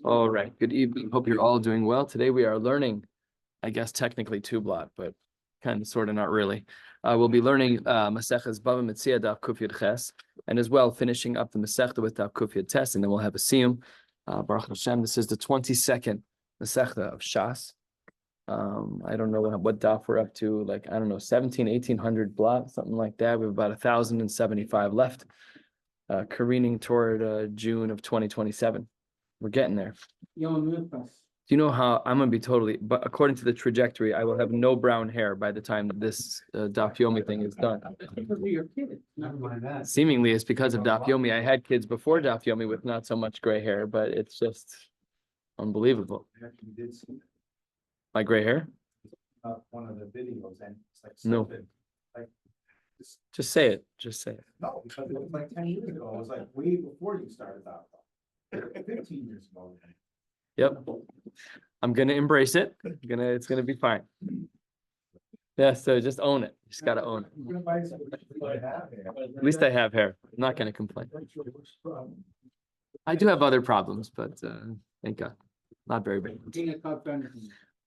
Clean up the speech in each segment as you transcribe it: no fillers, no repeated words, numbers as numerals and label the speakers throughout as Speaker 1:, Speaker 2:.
Speaker 1: All right. Good evening. Hope you're all doing well. Today we are learning, I guess technically two blot, but kind of sort of not really. We'll be learning Maseches Bava Metzia Daf Kuf Yud Ches, and as well finishing up the Masechta with Daf Kuf Yud Tes, and then we'll have a Siyum. Baruch Hashem. This is the 22nd Masechta of Shas. I don't know what daf we're up to, like, I don't know, 1800 blot, something like that. We have about 1,075 left, careening toward June of 2027. We're getting there. Do you know how I'm going to be totally, but according to the trajectory, I will have no brown hair by the time this Daf Yomi thing is done. Seemingly it's because of Daf Yomi. I had kids before Daf Yomi with not so much gray hair, but it's just unbelievable. My gray hair?
Speaker 2: One of the videos, and it's like
Speaker 1: no.
Speaker 2: Like,
Speaker 1: just say it. Just say it.
Speaker 2: No, because it was like 10 years ago. It was like way before you started out. 15 years ago.
Speaker 1: Yep. I'm gonna embrace it. It's gonna be fine. Yeah, so just own it. You just gotta own it. At least I have hair. I'm not gonna complain. I do have other problems, but thank God. Not very big.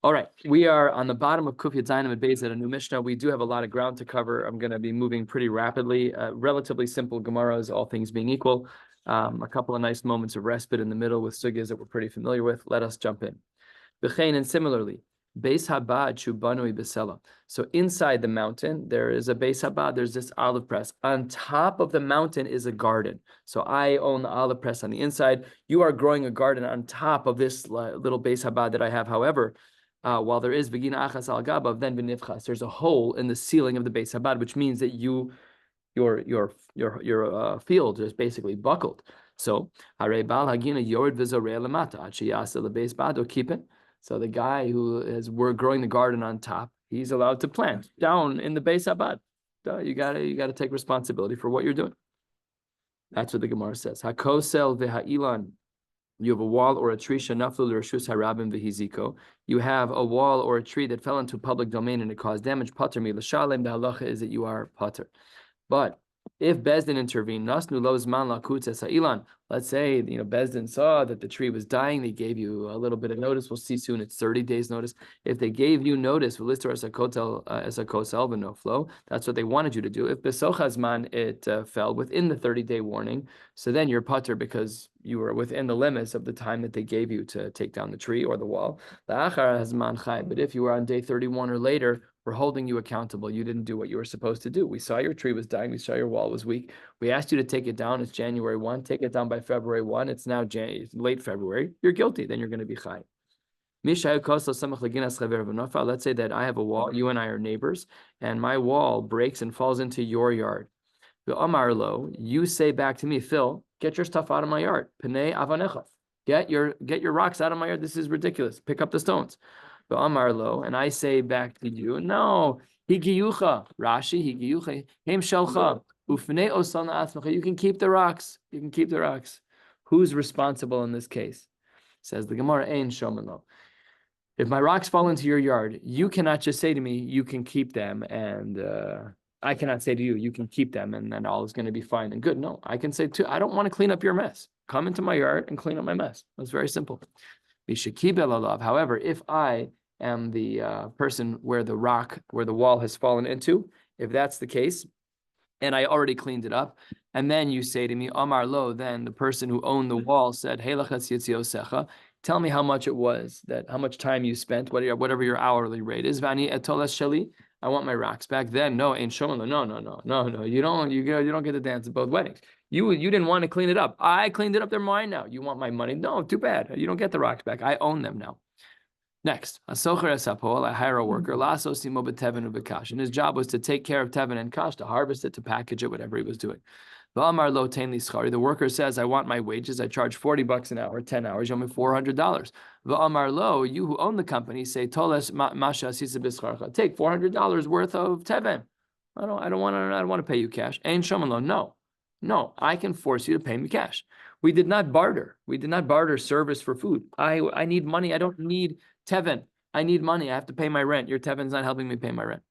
Speaker 1: All right, we are on the bottom of Kuf Yud Zayin and Beis at a new Mishnah. We do have a lot of ground to cover. I'm going to be moving pretty rapidly. Relatively simple Gemaras, all things being equal. A couple of nice moments of respite in the middle with sugyas that we're pretty familiar with. Let us jump in. B'chein, and similarly, Beis Habad Shubanui Besela. So inside the mountain, there is a Beis Habad. There's this olive press. On top of the mountain is a garden. So I own the olive press on the inside. You are growing a garden on top of this little Beis Habad that I have. However, while there is Begina Achas al Gabav, then Benivchas, there's a hole in the ceiling of the Beis Habad, which means that your field is basically buckled. So Hare Bal Hagina Yored Vizorei Lamata Achiyasa LeBeis Bado, keep it. So the guy we're growing the garden on top, he's allowed to plant down in the Beis Habad. You gotta take responsibility for what you're doing. That's what the Gemara says. Hakosel v'ha'ilan. You have a wall or a tree, shenaflu l'reshus harabim v'hiziko. You have a wall or a tree that fell into public domain and it caused damage. Pater mi l'shalem. The halacha is that you are pater. But if Bezdin intervened, nasnu lo zman lakutz sa'ilan. Let's say Bezdin saw that the tree was dying. They gave you a little bit of notice. We'll see soon. It's 30 days notice. If they gave you notice, that's what they wanted you to do. If besochazman it fell within the 30-day warning, so then you're pater because you were within the limits of the time that they gave you to take down the tree or the wall. But if you were on day 31 or later, we're holding you accountable. You didn't do what you were supposed to do. We saw your tree was dying. We saw your wall was weak. We asked you to take it down. It's January 1. Take it down by February 1. It's now late February. You're guilty. Then you're going to be chai. Let's say that I have a wall. You and I are neighbors, and my wall breaks and falls into your yard. You say back to me, Phil, get your stuff out of my yard. Get your rocks out of my yard. This is ridiculous. Pick up the stones. And I say back to you, no, higiyucha, Rashi, higiyucha, hem shalcha, ufnei osana atzmacha. You can keep the rocks. You can keep the rocks. Who's responsible in this case? Says the Gemara, ein shomelo. If my rocks fall into your yard, you cannot just say to me, you can keep them, and I cannot say to you, you can keep them, and then all is going to be fine and good. No, I can say too, I don't want to clean up your mess. Come into my yard and clean up my mess. That's very simple. However, if I am the person where the wall has fallen into, if that's the case, and I already cleaned it up, and then you say to me, Amar lo, then the person who owned the wall said, Hey, tell me how much it was, how much time you spent, whatever your hourly rate is. Vani etolas sheli, I want my rocks back. Then no, ain't shomelo. No. You don't get to dance at both weddings. You didn't want to clean it up. I cleaned it up. They're mine now. You want my money? No, too bad. You don't get the rocks back. I own them now. Next, I hire a worker. And his job was to take care of Tevin and Kash, to harvest it, to package it, whatever he was doing. The worker says, I want my wages. I charge $40 an hour, 10 hours. You owe me $400. You who own the company say, take $400 worth of Tevin. I don't want to pay you cash. No, I can force you to pay me cash. We did not barter. We did not barter service for food. I need money. I don't need Tevin. I need money. I have to pay my rent. Your Tevin's not helping me pay my rent.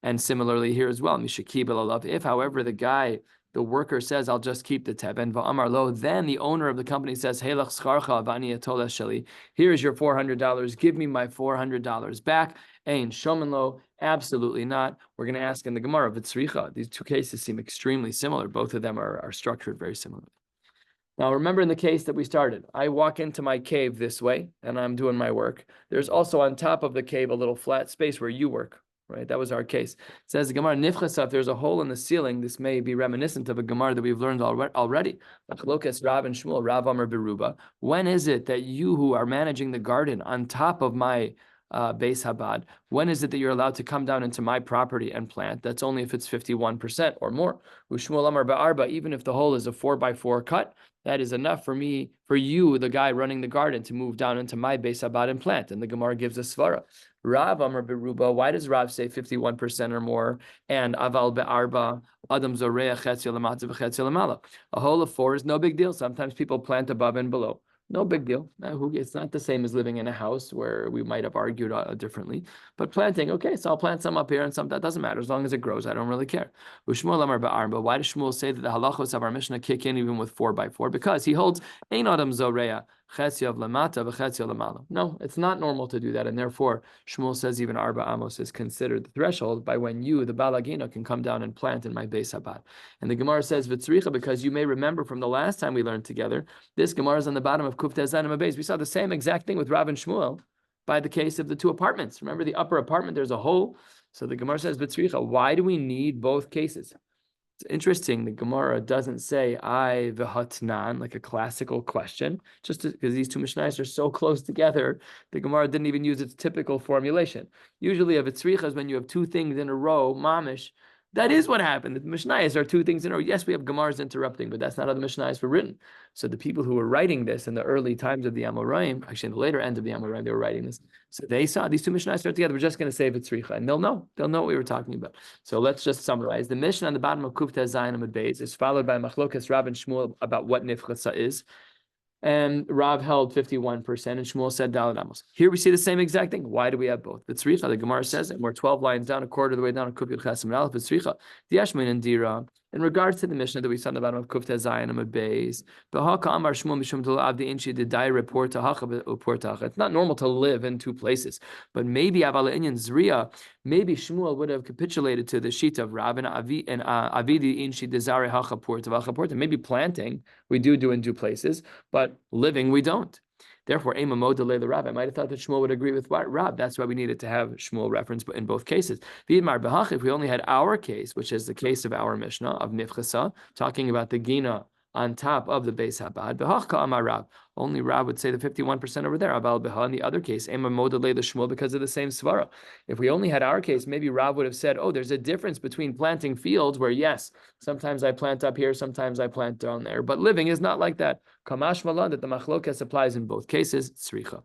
Speaker 1: And similarly here as well, if however the guy the worker says, I'll just keep the teben, va'amar lo, then the owner of the company says, Heilach scharcha v'ani atola sheli. Here's your $400. Give me my $400 back. Ein shomen lo, absolutely not. We're going to ask in the Gemara, v'tzricha. These two cases seem extremely similar. Both of them are structured very similarly. Now, remember in the case that we started, I walk into my cave this way and I'm doing my work. There's also on top of the cave a little flat space where you work, right? That was our case. It says the Gemara, Nifchasa, if there's a hole in the ceiling, this may be reminiscent of a Gemara that we've learned already. Machlokas Rav and Shmuel, Rav Amar Beruba. When is it that you who are managing the garden on top of my Beis Habad, when is it that you're allowed to come down into my property and plant? That's only if it's 51% or more. Ushmuel Amar Ba'arba, even if the hole is a 4x4 cut, that is enough for you, the guy running the garden, to move down into my Beis Habad and plant. And the Gemara gives a svara. Rav Amar Beruba, why does Rav say 51% or more? And Aval Be'arba, Adam Zoreya Chetzio L'matzav Chetzio L'mala. A hole of 4 is no big deal. Sometimes people plant above and below. No big deal. It's not the same as living in a house where we might have argued differently. But planting, okay, so I'll plant some up here and some, that doesn't matter. As long as it grows, I don't really care. Shmuel Amar Ba'arba, why does Shmuel say that the halachos of our Mishnah kick in even with 4x4? Because he holds, Ein Adam Zoreya, Chetzio L'mata v'Chetzio L'mala. No, it's not normal to do that. And therefore, Shmuel says even Arba Amos is considered the threshold by when you, the Balagina, can come down and plant in my Beis Habad. And the Gemara says, V'tzricha, because you may remember from the last time we learned together, this Gemara is on the bottom of Kuf Tezanim Abayz. We saw the same exact thing with Rav and Shmuel by the case of the two apartments. Remember the upper apartment, there's a hole. So the Gemara says, V'tzricha, why do we need both cases? It's interesting, the Gemara doesn't say I v'hatnan, like a classical question, just because these two Mishnayos are so close together, the Gemara didn't even use its typical formulation. Usually a v'tzricha is when you have two things in a row, mamish. That is what happened. The Mishnayos are two things in a row. Yes, we have Gemaras interrupting, but that's not how the Mishnayos were written. So the people who were writing this in the early times of the Amoraim, actually in the later end of the Amoraim, they were writing this. So they saw these two Mishnayos start together. We're just going to say v'tzricha, and they'll know what we were talking about. So let's just summarize. The Mishnah on the bottom of Kufta Zayin Amud Beis is followed by Machlokas Rav and Shmuel about what nifchasa is. And Rav held 51%, and Shmuel said Daled Amos. Here we see the same exact thing. Why do we have both? V'tzricha, the Gemara says, and we're 12 lines down, a quarter of the way down, Kuf Yud Ches Amud Aleph, V'tzricha, Diashmin and Dira. In regards to the Mishnah that we saw on the bottom of Kufta Zayin Amud Beis, B'haka Amar Shmuel Mishum Tol Avdi Inchi Didai Report Tahacha Uport Tahacha. It's not normal to live in two places, but maybe Avala Inyan Zriya, maybe Shmuel would have capitulated to the sheet of Rav and Avidi Inchi Desare Hacha Port Tahacha Port. Maybe planting we do in two places, but living we don't. Therefore, Ema Mo delay the Rav. I might have thought that Shmuel would agree with Rav. That's why we needed to have Shmuel reference in both cases. If we only had our case, which is the case of our Mishnah of Nifchasa, talking about the Gina on top of the Beis Habad, Rav. Only Rav would say the 51% over there. Aval Beha, in the other case, Ema Mo delay the Shmuel because of the same svara. If we only had our case, maybe Rav would have said, oh, there's a difference between planting fields where, yes, sometimes I plant up here, sometimes I plant down there, but living is not like that. Kamash Malan, that the machlokas applies in both cases, tzricha.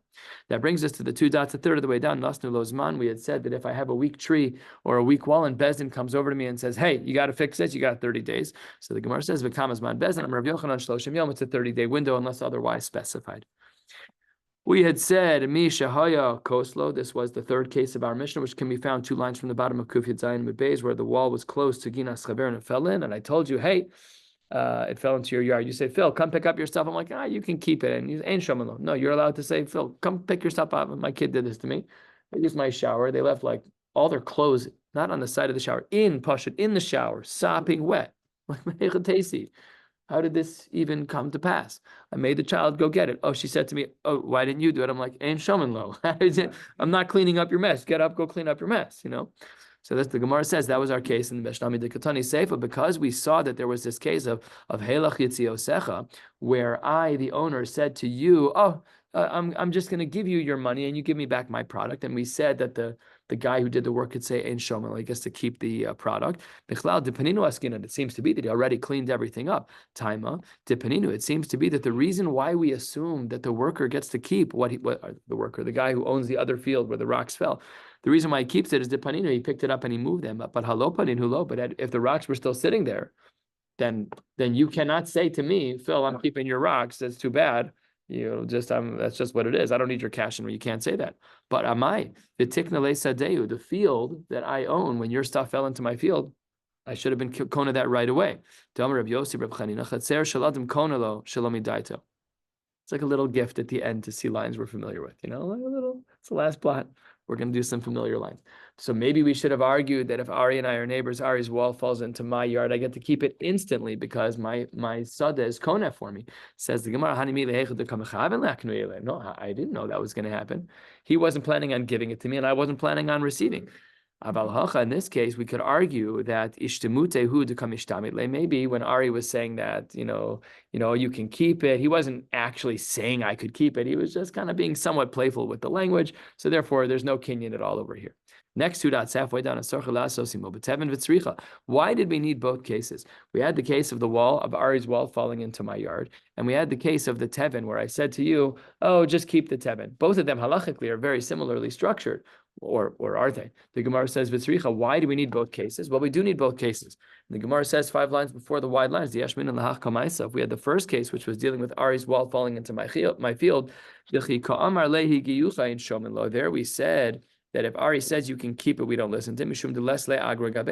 Speaker 1: That brings us to the two dots, a third of the way down. Nasnu Lozman, we had said that if I have a weak tree or a weak wall and Bezdin comes over to me and says, hey, you got to fix this, you got 30 days. So the Gemara says, V'kamazman Bezdin, I'm Rav Yochanan Shloshim Yom, it's a 30-day window unless otherwise specified. We had said, Mi Shahaya Koslo, this was the third case of our Mishnah, which can be found 2 lines from the bottom of Kuf Yud Zayin Amud Beis, where the wall was close to Ginas Chaver and it fell in, and I told you, hey, it fell into your yard. You say, Phil, come pick up your stuff. I'm like, you can keep it. And you ain't shomalo. No, you're allowed to say, Phil, come pick your stuff up. And my kid did this to me. They used my shower. They left like all their clothes, not on the side of the shower, in the shower, sopping wet. Like, how did this even come to pass? I made the child go get it. Oh, she said to me, oh, why didn't you do it? I'm like, ain't shomalo. I'm not cleaning up your mess. Get up, go clean up your mess, So that's the Gemara says that was our case in the Mishnah Midikatani Seifa, because we saw that there was this case of Helach Yitziosecha, where I, the owner, said to you, I'm just going to give you your money and you give me back my product. And we said that the guy who did the work could say Ein Shomel, I guess, to keep the product. Bichlal Dipaninu Askinan, it seems to be that he already cleaned everything up. Taima Dipaninu, it seems to be that the reason why we assume that the worker gets to keep the guy who owns the other field where the rocks fell. The reason why he keeps it is Dipaninu, he picked it up and he moved them. But Halopanin Hulo, but if the rocks were still sitting there, then you cannot say to me, Phil, I'm keeping your rocks. That's too bad. That's just what it is. I don't need your cash in. You can't say that. But the tiknale sadeu, the field that I own, when your stuff fell into my field, I should have been kona that right away. It's like a little gift at the end to see lines we're familiar with, like a little, it's the last blot. We're going to do some familiar lines. So maybe we should have argued that if Ari and I are neighbors, Ari's wall falls into my yard, I get to keep it instantly because my sada is kona for me. Says the Gemara, no, I didn't know that was going to happen. He wasn't planning on giving it to me and I wasn't planning on receiving. In this case, we could argue that maybe when Ari was saying that, you can keep it, he wasn't actually saying I could keep it. He was just kind of being somewhat playful with the language. So therefore, there's no kinyan at all over here. Next two dots, halfway down, why did we need both cases? We had the case of the wall, of Ari's wall falling into my yard, and we had the case of the tevin, where I said to you, oh, just keep the tevin. Both of them halachically are very similarly structured, or are they? The Gemara says, Vitzricha, why do we need both cases? Well, we do need both cases. And the Gemara says 5 lines before the wide lines, if we had the first case, which was dealing with Ari's wall falling into my field, there we said that if Ari says you can keep it, we don't listen to him.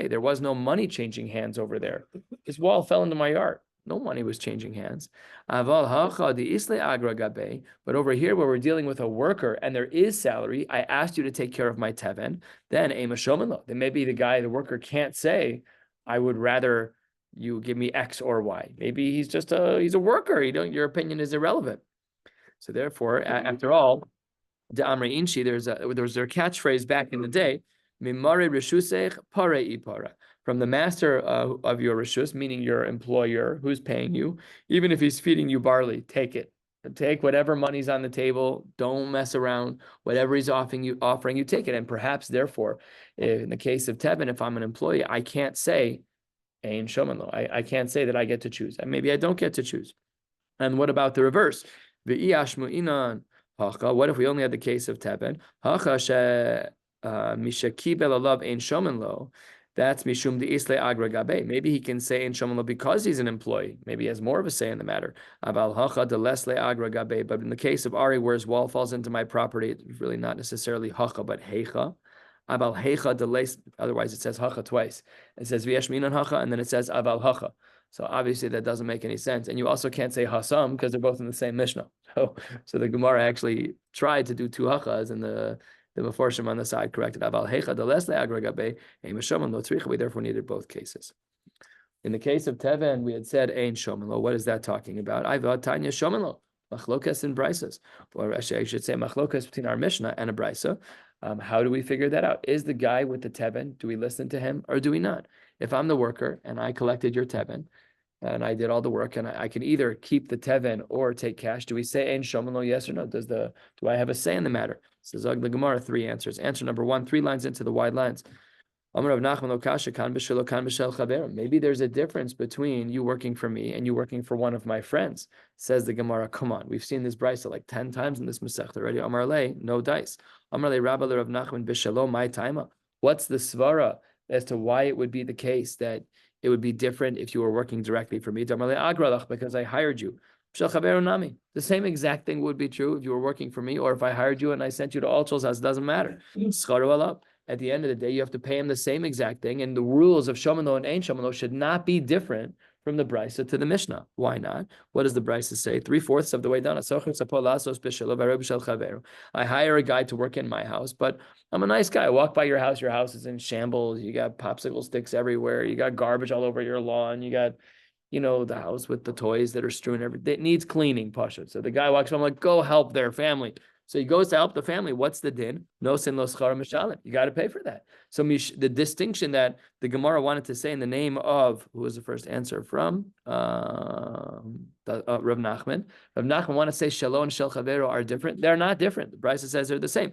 Speaker 1: There was no money changing hands over there. His wall fell into my yard. No money was changing hands. But over here, where we're dealing with a worker and there is salary, I asked you to take care of my teven. Then then maybe the worker can't say, I would rather you give me X or Y. Maybe he's just he's a worker. Your opinion is irrelevant. So therefore, after all, the Amrei Inshi, there was their catchphrase back in the day, Mimare Rishusech Pare Ipara. From the master of your Rishus, meaning your employer who's paying you, even if he's feeding you barley, take it. Take whatever money's on the table. Don't mess around. Whatever he's offering you, take it. And perhaps, therefore, in the case of Tevin, if I'm an employee, I can't say, Ein Shoman. I can't say that I get to choose. And maybe I don't get to choose. And what about the reverse? The Iashmu what if we only had the case of Teben? That's mishum the isle agra gabe. Maybe he can say in shomen lo because he's an employee. Maybe he has more of a say in the matter. Aval hacha de lesle agra gabe. But in the case of Ari, where his wall falls into my property, it's really not necessarily hacha, but heicha. Aval heicha de les. Otherwise, it says hacha twice. It says v'yashminan hacha, and then it says aval hacha. So obviously that doesn't make any sense. And you also can't say hasam because they're both in the same Mishnah. So the Gemara actually tried to do 2 hachas, and the Meforshim on the side corrected. We therefore needed both cases. In the case of Teven, we had said Ein Shomenlo. What is that talking about? I've Tanya Shomenlo. Machlokas and Brisas. Or actually, I should say machlokas between our Mishnah and a Brisa. How do we figure that out? Is the guy with the Teven, do we listen to him or do we not? If I'm the worker and I collected your Teven, and I did all the work, and I can either keep the teven or take cash. Do we say ein shomenlo, yes or no? Do I have a say in the matter? Says the Gemara, 3 answers. Answer number 1, 3 lines into the wide lines. Maybe there's a difference between you working for me and you working for one of my friends. Says the Gemara, come on. We've seen this brisa like 10 times in this Masech already. Amar le, no dice. Amar le Rabbi Rav Nachman b'shelo my taima. What's the svara as to why it would be the case that it would be different if you were working directly for me? Because I hired you. The same exact thing would be true if you were working for me, or if I hired you and I sent you to Alchol's house. It doesn't matter. At the end of the day, you have to pay him the same exact thing, and the rules of Shomenlo and Ein Shomenlo should not be different from the Brisa to the Mishnah. Why not? What does the Brisa say? 3/4 of the way down. I hire a guy to work in my house, but I'm a nice guy. I walk by your house is in shambles. You got popsicle sticks everywhere. You got garbage all over your lawn. You got, the house with the toys that are strewn everywhere. It needs cleaning, Pasha. So the guy walks by, I'm like, go help their family. So he goes to help the family. What's the din? No sin lo schara mishalim. You got to pay for that. So the distinction that the Gemara wanted to say in the name of, who was the first answer from? Rav Nachman. Rav Nachman want to say Shelo and Shel Chavero are different. They're not different. The Brisa says they're the same.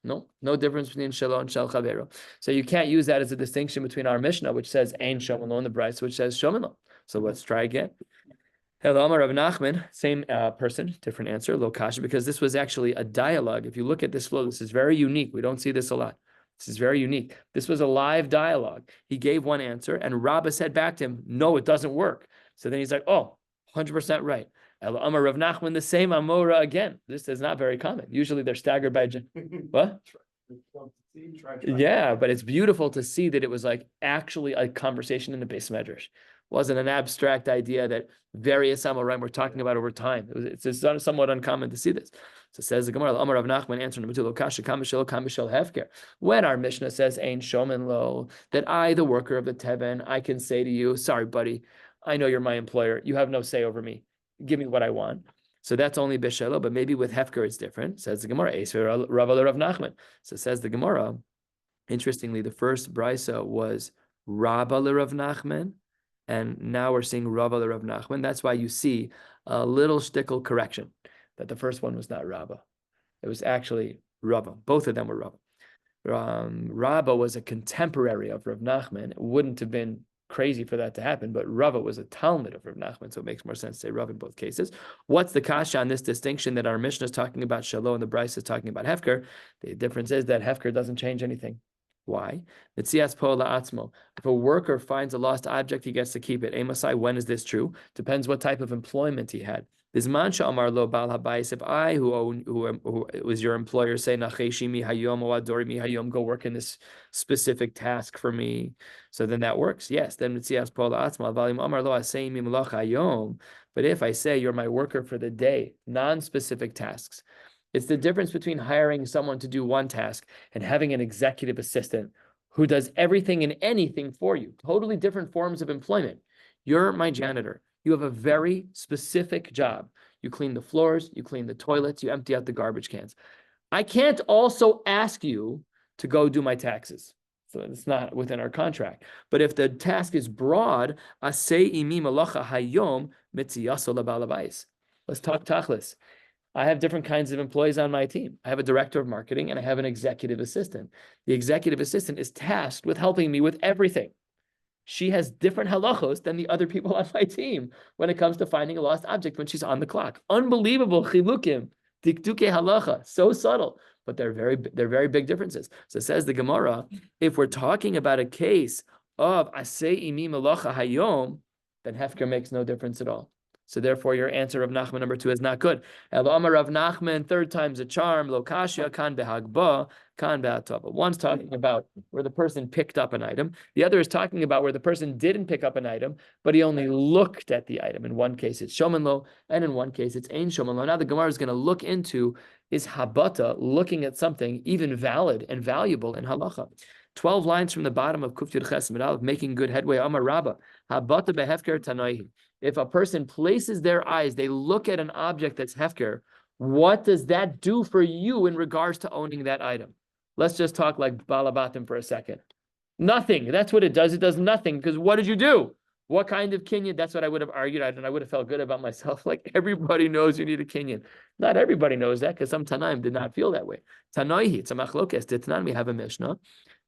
Speaker 1: No difference between Shelo and Shel Chavero. So you can't use that as a distinction between our Mishnah, which says Ein Shomelo, and the Brisa, which says Shomelo. So let's try again. Hello, Amar Rav Nachman, same person, different answer, Lokasha, because this was actually a dialogue. If you look at this flow, this is very unique. We don't see this a lot. This is very unique. This was a live dialogue. He gave one answer, and Rabbah said back to him, no, it doesn't work. So then he's like, oh, 100% right. Hello, Amar Rav Nachman, the same Amora again. This is not very common. Usually they're staggered by... What? Yeah, but it's beautiful to see that it was like actually a conversation in the base medrash. Wasn't an abstract idea that various Amoraim were talking about over time. It's somewhat uncommon to see this. So it says the Gemara, Amar Rav Nachman answer number 2, Lo kasha kamishel kamishel hefker. When our Mishnah says Ein Shomen Lo, that I, the worker of the Teben, I can say to you, sorry, buddy, I know you're my employer. You have no say over me. Give me what I want. So that's only Bishelo, but maybe with Hefker it's different. Says the Gemara, Rav Nachman. So says the Gemara, interestingly, the first brisa was Rabba Rav Nachman, and now we're seeing Rabba Rav Nachman. That's why you see a little shtickle correction, that the first one was not Rabba. It was actually Rabba. Both of them were Rabba. Rabba was a contemporary of Rav Nachman. It wouldn't have been crazy for that to happen, but Rava was a Talmud of Rav Nachman, so it makes more sense to say Rav in both cases. What's the kasha on this distinction that our Mishnah is talking about Shalom and the Bryce is talking about Hefker? The difference is that Hefker doesn't change anything. Why? Metzias po la'atzmo. If a worker finds a lost object, he gets to keep it. Amasai, when is this true? Depends what type of employment he had. Bisman sha'amar lo bal habayis. If I, who was your employer, say nacheshi mi hayom or adori mi hayom, go work in this specific task for me, so then that works. Yes. Then mitzias po la'atzmo valim amar lo asei mi malach hayom. But if I say you're my worker for the day, non-specific tasks. It's the difference between hiring someone to do one task and having an executive assistant who does everything and anything for you. Totally different forms of employment. You're my janitor. You have a very specific job. You clean the floors, you clean the toilets, you empty out the garbage cans. I can't also ask you to go do my taxes. So it's not within our contract. But if the task is broad, asei imi malacha hayom mitziyaso labalabais. Let's talk tachlis. I have different kinds of employees on my team. I have a director of marketing and I have an executive assistant. The executive assistant is tasked with helping me with everything. She has different halachos than the other people on my team when it comes to finding a lost object when she's on the clock. Unbelievable chilukim, dikduke halacha, so subtle, but they're very big differences. So says the Gemara, if we're talking about a case of asei imi malacha hayom, then hefker makes no difference at all. So therefore, your answer of Nachman number 2 is not good. El Amar Rav Nachman, third time's a charm. Lo kashya kan behagba, kan behatava. One's talking about where the person picked up an item. The other is talking about where the person didn't pick up an item, but he only looked at the item. In one case, it's shomen lo, and in one case, it's ein shomen lo. Now the Gemara is going to look into, is habata, looking at something, even valid and valuable in halacha? 12 lines from the bottom of Kuf Yud Ches Amud Aleph, making good headway. Amar Rabba, habata behefker tanoihi. If a person places their eyes, they look at an object that's hefker, what does that do for you in regards to owning that item? Let's just talk like balabatim for a second. Nothing. That's what it does. It does nothing, because what did you do? What kind of kinyan? That's what I would have argued, and I would have felt good about myself. Like, everybody knows you need a kinyan. Not everybody knows that, because some Tanaim did not feel that way. Tanoihi, it's a machlokes. Ditnan, we have a Mishnah.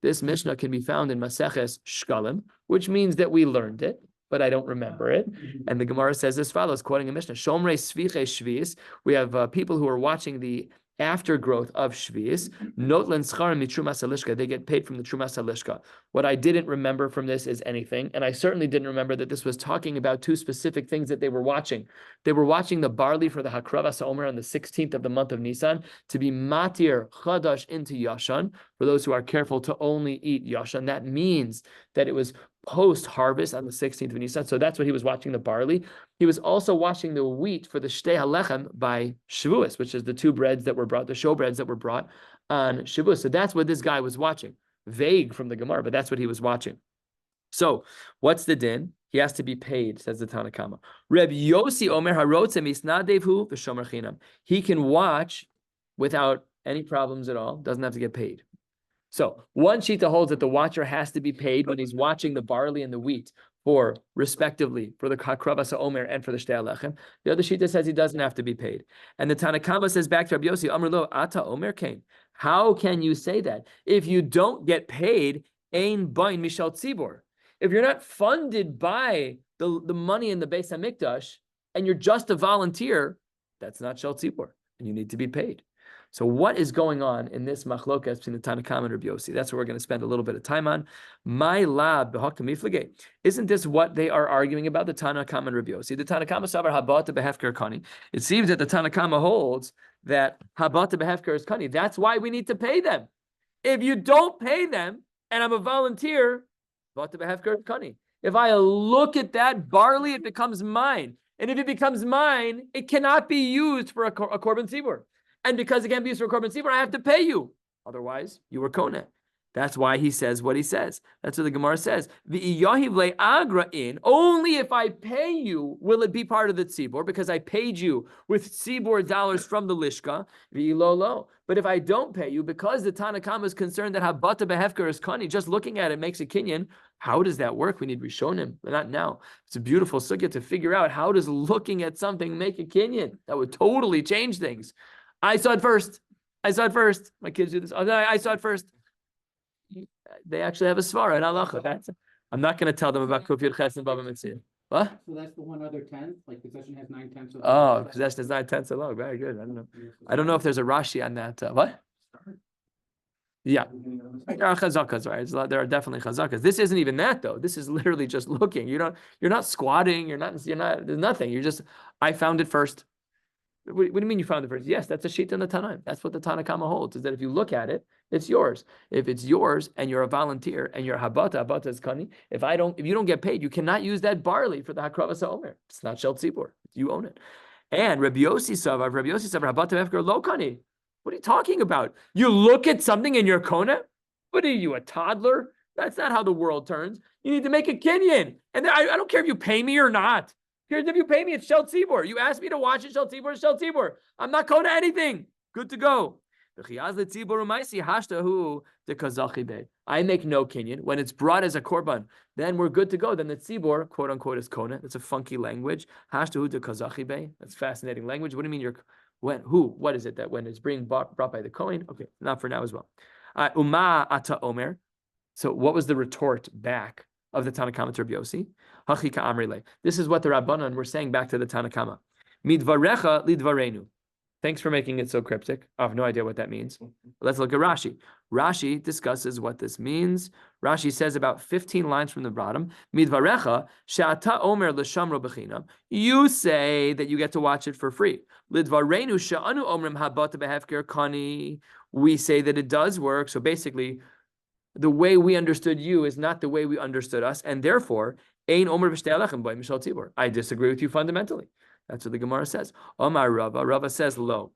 Speaker 1: This Mishnah can be found in Maseches Shkalim, which means that we learned it, but I don't remember it. And the Gemara says as follows, quoting a Mishnah, Shomrei Sviche Shvius. We have people who are watching the aftergrowth of Shvius. Notlen Schar Mitrumas Halishka. They get paid from the Trumas Halishka. What I didn't remember from this is anything, and I certainly didn't remember that this was talking about two specific things that they were watching. They were watching the barley for the Hakravas Omer on the 16th of the month of Nisan to be matir chadash into Yashan, for those who are careful to only eat Yashan. That means that it was post-harvest on the 16th of Nisan. So that's what he was watching, the barley. He was also watching the wheat for the Shtei HaLechem by Shavuos, which is the two breads that were brought, the showbreads that were brought on Shavuos. So that's what this guy was watching. Vague from the Gemara, but that's what he was watching. So what's the din? He has to be paid, says the Tanna Kama. Reb Yossi Omer Harotze Misnadevhu v'Shomer Chinam. He can watch without any problems at all, doesn't have to get paid. So one shita holds that the watcher has to be paid when he's watching the barley and the wheat for, respectively, for the Hakravas Omer and for the Shtei HaLechem. The other shita says he doesn't have to be paid. And the Tanna Kama says back to Rabbi Yossi, Amr lo ata Omer kain. How can you say that? If you don't get paid, ein bain mishal tzibor. If you're not funded by the money in the Beis HaMikdash and you're just a volunteer, that's not shal tzibor, and you need to be paid. So what is going on in this machlokas between the Tanna Kama and Rabbi Yossi? That's what we're going to spend a little bit of time on. My lab b'hakam. Isn't this what they are arguing about, the Tanna Kama and Rabbi Yossi? The Tanna Kama savar habata behefker kani. It seems that the Tanna Kama holds that habata behefker is kani. That's why we need to pay them. If you don't pay them, and I'm a volunteer, if I look at that barley, it becomes mine. And if it becomes mine, it cannot be used for a korban tzibur. And because it can't be used for a korban tzibur, I have to pay you. Otherwise, you were koneh. That's why he says what he says. That's what the Gemara says. The agra in only if I pay you will it be part of the tzibur because I paid you with tzibur dollars from the lishka. Lo. But if I don't pay you because the Tanakama is concerned that habata behefker is kani, just looking at it makes a kinyan. How does that work? We need rishonim, but not now. It's a beautiful sugya to figure out how does looking at something make a kinyan. That would totally change things. I saw it first. My kids do this. I saw it first. They actually have a svara in halacha. I'm not going to tell them about kufir ches and bava Metzia. What?
Speaker 3: So that's the 1/10. Like possession has 9/10.
Speaker 1: Oh, possession is 9/10 along. Very good. I don't know if there's a Rashi on that. What? Yeah, there are chazakas, right? There are definitely chazakas. This isn't even that though. This is literally just looking. You're not squatting. You're not. There's nothing. I found it first. What do you mean you found it first? Yes, that's a sheet in the Tanaim. That's what the Tanakama holds, is that if you look at it, it's yours. If it's yours and you're a volunteer and you're a habata is kani, if you don't get paid, you cannot use that barley for the Hakravas HaOmer. It's not Shel Tzibur. You own it. And Rabbi Yossi Savar, habata efker lo kani. What are you talking about? You look at something in your kona? What are you, a toddler? That's not how the world turns. You need to make a kinyan. And I don't care if you pay me or not. Here's if you pay me, it's Shel Tzibur. You asked me to watch it, Shel Tzibur, Shel Tzibur. I'm not going to anything. Good to go. I make no kinyan. When it's brought as a korban, then we're good to go. Then the tzibur, quote unquote, is kona. That's a funky language. That's fascinating language. What do you mean what is it that when it's being brought by the Kohen? Okay, not for now as well. Uma ata omer. So what was the retort back of the Tanakama to Rabbi Yossi? Hachika amrile. This is what the Rabbanan were saying back to the Tanakama. Midvarecha lidvarenu. Thanks for making it so cryptic. I have no idea what that means. Let's look at Rashi. Rashi discusses what this means. Rashi says about 15 lines from the bottom. Midvarecha she'ata omer l'shamro b'chinam. You say that you get to watch it for free. Lidvarenu she'anu omrim habata behefker kani. We say that it does work. So basically, the way we understood you is not the way we understood us, and therefore, ein omer b'shtei alechem by mishal tzibur. I disagree with you fundamentally. That's what the Gemara says. Omar Rava. Rava says, lo.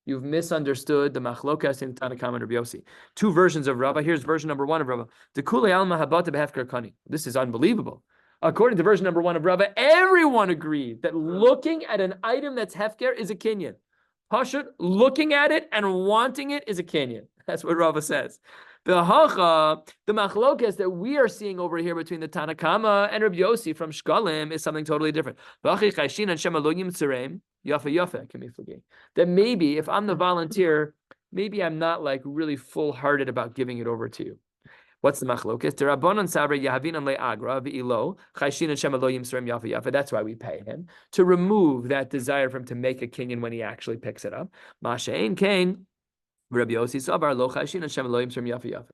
Speaker 1: You've misunderstood the machlokas in Tanakam and Rabbi Yossi. Two versions of Rava. Here's version number 1 of Rava. Dekule alma habata behefker kani. This is unbelievable. According to version number 1 of Rava, everyone agreed that looking at an item that's hefker is a kinyan. Pashut, looking at it and wanting it is a kinyan. That's what Rava says. The machlokas that we are seeing over here between the Tanakama and Rabbi Yossi from Shkalim is something totally different. That maybe if I'm the volunteer, maybe I'm not like really full-hearted about giving it over to you. What's the machlokas? That's why we pay him, to remove that desire for him to make a kinyan when he actually picks it up. Rabbi Yossi Sabar lo chashin Hashem Elohim Shem Yafa Yafa.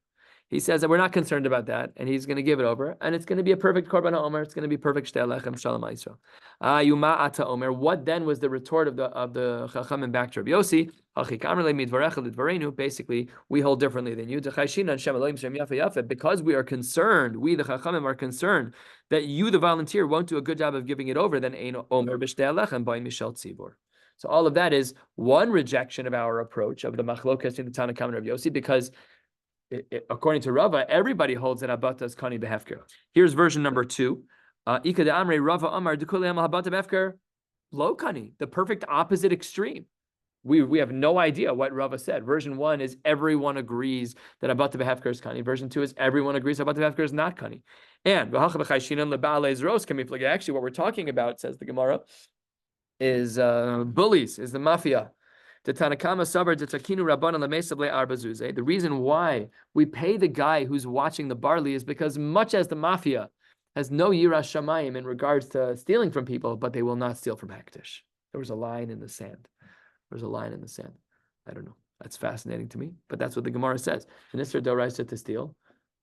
Speaker 1: He says that we're not concerned about that, and he's going to give it over, and it's going to be a perfect korban ha'omer. It's going to be perfect shtei lechem shalom Yisrael. Yuma ata omer. What then was the retort of the chachamim back to Rabbi Yossi? Basically, we hold differently than you. Because we are concerned, we the chachamim are concerned that you, the volunteer, won't do a good job of giving it over. Then ein omer b'shtei lechem by mishal tzibur. So all of that is one rejection of our approach of the machlokas in the Tanakam and Rabbi Yossi, because according to Rava, everybody holds that habata is kani behefker. Here's version number 2. Ika de amre Rava amar dekule habata behefker lo kani, the perfect opposite extreme. We have no idea what Rava said. Version 1 is everyone agrees that habata behefker is kani. Version 2 is everyone agrees habata behefker is not kani. And actually, what we're talking about, says the Gemara, is bullies, is the mafia. The Tanakama Sabar Takinu Rabban Lamesable Arbazuze. The reason why we pay the guy who's watching the barley is because much as the mafia has no yiras shamayim in regards to stealing from people, but they will not steal from hektish. There was a line in the sand. I don't know. That's fascinating to me, but that's what the Gemara says. And Isser Doraisa to steal,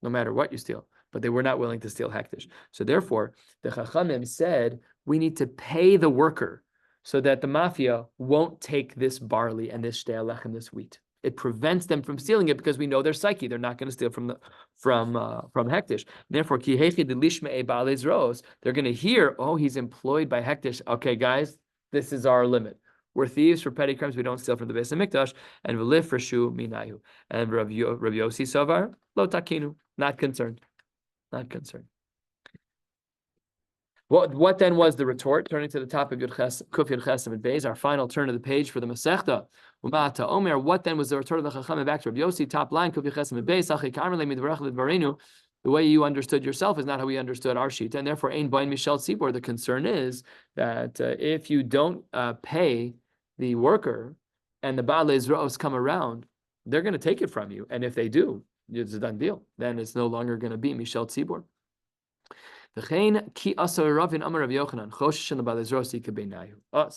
Speaker 1: no matter what you steal, but they were not willing to steal hektish. So therefore, the Chachamim said we need to pay the worker so that the mafia won't take this barley and this shtei alechem, this wheat. It prevents them from stealing it because we know their psyche. They're not going to steal from Hektish. Therefore, they're going to hear, oh, he's employed by Hektish. Okay, guys, this is our limit. We're thieves for petty crimes. We don't steal from the Beis Hamikdash, and we live for shu minayu. And Rav Yossi Savar lo takinu. Not concerned. Not concerned. What then was the retort? Turning to the top of Kuf Yud Chesem and Beis, our final turn of the page for the Masechta. Umata Omer. What then was the retort of the Chachamim back to Rabbi Yossi? Top line Kuf Yud Chesem and Beis. Achi Karmele Midvarach Lidvarenu. The way you understood yourself is not how we understood our sheet, and therefore Ein Bain Mishal Tzibor. The concern is that if you don't pay the worker, and the Baal Ezraos come around, they're going to take it from you, and if they do, it's a done deal. Then it's no longer going to be Mishal Tzibor. Oh, so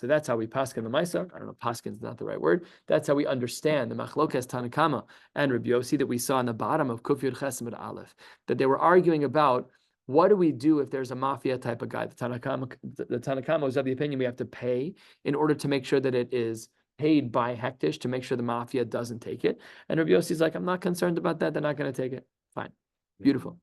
Speaker 1: that's how we paskin the Maisa. I don't know, paskin is not the right word. That's how we understand the Machlokes Tanakama and Rabbi Yossi that we saw in the bottom of Kuf Yud Chesed Aleph, that they were arguing about what do we do if there's a mafia type of guy. The Tanakama was of the opinion we have to pay in order to make sure that it is paid by Hektish to make sure the mafia doesn't take it. And Rabbi Yossi's like, I'm not concerned about that. They're not going to take it. Fine. Beautiful.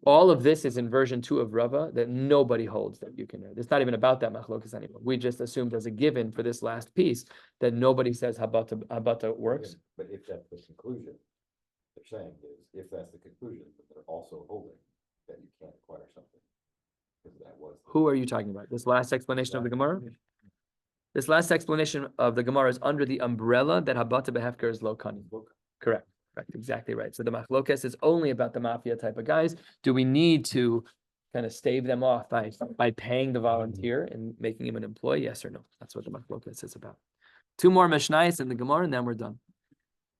Speaker 1: All of this is in version 2 of Rava that nobody holds that you can. It's not even about that machlokas anymore. We just assumed as a given for this last piece that nobody says habata works.
Speaker 4: But if that's the conclusion, they're saying is if that's the conclusion, but they're also holding that you can't acquire something. Because that was.
Speaker 1: Who are you talking about? This last explanation of the Gemara? This last explanation of the Gemara is under the umbrella that habata behefker is lo kani. Correct. Exactly right. So the machlokes is only about the mafia type of guys. Do we need to kind of stave them off by paying the volunteer and making him an employee? Yes or no? That's what the machlokes is about. 2 more mishnayos in the Gemara, and then we're done.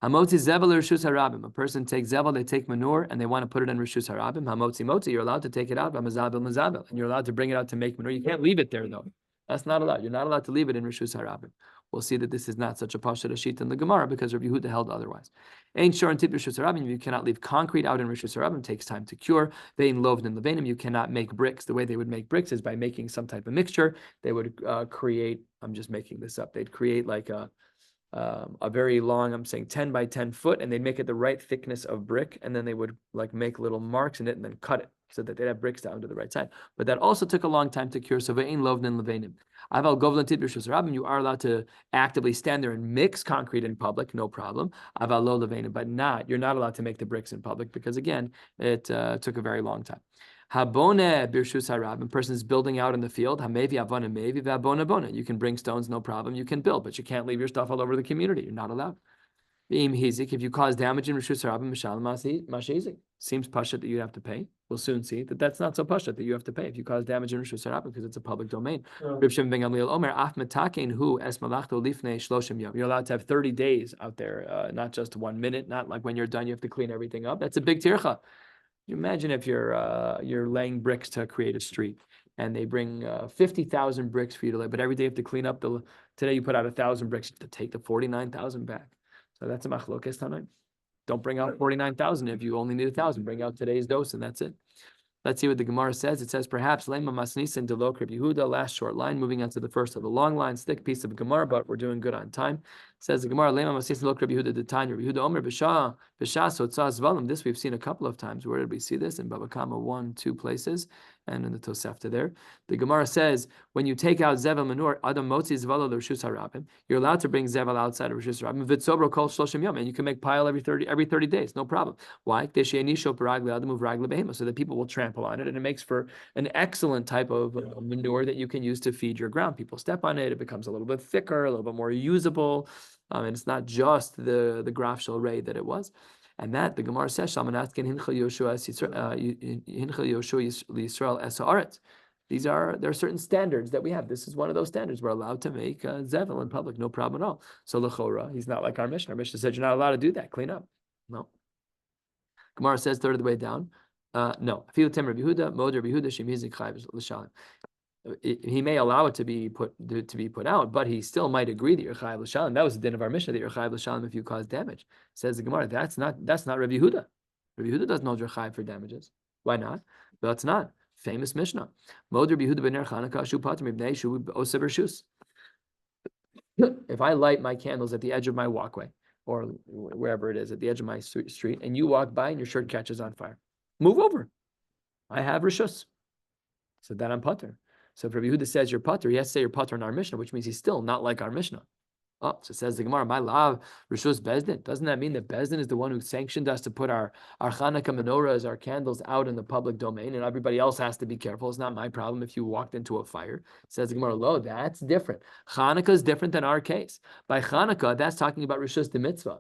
Speaker 1: Hamotzi zevel rishus harabim. A person takes zevel, they take manure, and they want to put it in rishus harabim. Hamotzi motzi, you're allowed to take it out. Mazabil mazabil, and you're allowed to bring it out to make manure. You can't leave it there though. That's not allowed. You're not allowed to leave it in rishus harabim. We'll see that this is not such a pasha sheet in the Gemara because Rabbi Yehuda held otherwise. Ain't sure in tip rishus harabim. You cannot leave concrete out in rishus harabim. It takes time to cure. Vein loved in levanim. You cannot make bricks. The way they would make bricks is by making some type of mixture. They would create. I'm just making this up. They'd create like a very long, I'm saying 10 by 10 foot, and they'd make it the right thickness of brick, and then they would like make little marks in it and then cut it so that they'd have bricks down to the right side. But that also took a long time to cure. So ve'in lovnin levanim. Aval govlan tit b'rishus harabim. You are allowed to actively stand there and mix concrete in public, no problem. Aval lo levanim, but you're not allowed to make the bricks in public because again, it took a very long time. Habone b'rishus harabim. Person is building out in the field. Hamevi avona mevi v'abona bona. You can bring stones, no problem. You can build, but you can't leave your stuff all over the community. You're not allowed. If you cause damage in rishus harabim, mishal mashizik. Seems pashat that you have to pay. We'll soon see that that's not so pashat that you have to pay if you cause damage in rishus harabim because it's a public domain. Rib Shimon ben Gamliel Omer af metakein hu es malachto lifnei shloshim yom. You're allowed to have 30 days out there, not just 1 minute. Not like when you're done, you have to clean everything up. That's a big tircha. You imagine if you're laying bricks to create a street, and they bring 50,000 bricks for you to lay, but every day you have to clean up today you put out 1,000 bricks, you have to take the 49,000 back. So that's a machlokes tanaim. Don't bring out 49,000 if you only need 1,000. Bring out today's dose, and that's it. Let's see what the Gemara says. It says, perhaps Lema Masnisin Delok Rabbi Yehuda, last short line, moving on to the first of the long lines, thick piece of Gemara, but we're doing good on time. It says the Gemara, Lema Masnisin Delok Rabbi Yehuda, the Tanya, Rabbi Yehuda Omer, B'Shah, Sotzah Zvalim. This we've seen a couple of times. Where did we see this? In Bava Kama, 1, 2 places, and in the Tosefta there. The Gemara says, when you take out Zevel manure, Adam Motzi Zvala Rishus Harabim, you're allowed to bring Zevel outside of Rishus Harabim. Vitsobro Kol Shloshim Yom, and you can make pile every 30 days, no problem. Why? So that people will trample on it, and it makes for an excellent type of manure that you can use to feed your ground. People step on it, it becomes a little bit thicker, a little bit more usable, and it's not just the graf shel rei that it was. And that the Gemara says, Shamanatkin Hinchel Yoshua Yisrael Esaretz. There are certain standards that we have. This is one of those standards. We're allowed to make zevel in public, no problem at all. So l'chora, he's not like our Mishnah. Our Mishnah said you're not allowed to do that. Clean up. No. Gemara says third of the way down. No. He may allow it to be put out, but he still might agree that you're chayav l'shalom. That was the din of our Mishnah, that you're chayav l'shalom if you cause damage. Says the Gemara, that's not Rabbi Yehuda. Rabbi Yehuda doesn't hold your chayav for damages. Why not? Well, it's not. Famous Mishnah. Mod Rabbi Yehuda ben Chanukah shu patim ibnei shu osever shus. If I light my candles at the edge of my walkway or wherever it is at the edge of my street, and you walk by and your shirt catches on fire, move over. I have rishus. So then I'm putter. So if Rabbi Yehuda says you're putter, he has to say you're putter in our Mishnah, which means he's still not like our Mishnah. Oh, so says the Gemara, my lav rishus bezdin. Doesn't that mean that bezdin is the one who sanctioned us to put our Chanukah menorahs, our candles out in the public domain, and everybody else has to be careful? It's not my problem if you walked into a fire. Says the Gemara, lo, that's different. Chanukah is different than our case. By Chanukah, that's talking about rishus de mitzvah.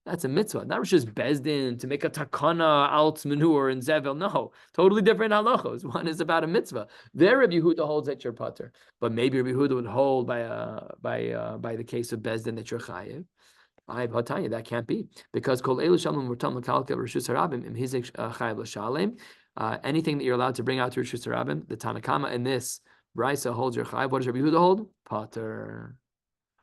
Speaker 1: That's a mitzvah, not rishus bezdin to make a takana alt manure and zevel. No, totally different halachos. One is about a mitzvah. There, Rabbi Yehuda holds that you're putter, but maybe Rabbi Yehuda would hold by the case of bezdin that you're chayiv. I'll tell you that can't be because kol elu shalom mutam lekalka rishus harabim im hizik chayiv l'shalem. Anything that you're allowed to bring out to rishus harabim, the Tanakama in this brisa holds your chayiv. What does Rabbi Yehuda hold? Putter.